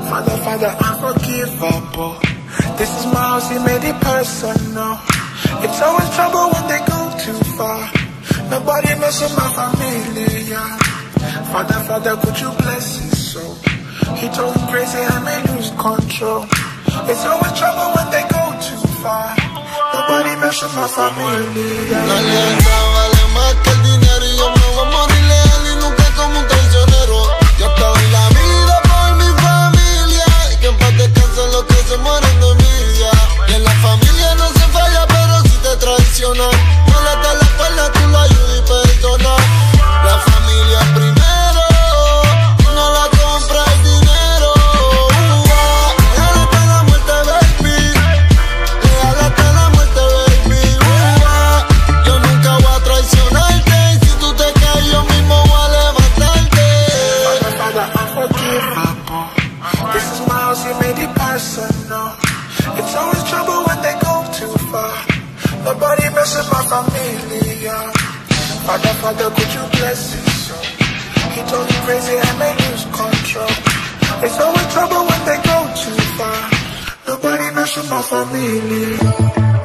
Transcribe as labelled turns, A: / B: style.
A: Father, Father, unforgivable. This is my house, he made it personal. It's always trouble when they go too far. Nobody messing my family, yeah. Father, Father, could you bless his soul? He told him crazy, I may lose control. It's always trouble when they go too far. Nobody messing my family, yeah.
B: La lealtad vale más que el dinero y yo me voy a morir leal y nunca como un traicionero. Yo te doy la vida por mi familia y que en paz descansen los que se mueren de envidia. Y en la familia no se falla, pero si te traicionan, no le das la espalda, tú lo ayudas y perdonas. La familia primero, no la compra el dinero. Leal hasta la muerte, baby. Leal hasta la muerte, baby. Yo nunca voy a traicionarte y si tú te caes yo mismo voy a levantarte.
A: Father, Father, unforgivable. This is my house, he made it personal. It's always trouble when they go too far. Nobody messes my family, yeah. Father, Father, could you bless his soul? He told me crazy, I may lose control. It's always trouble when they go too far. Nobody messes my family.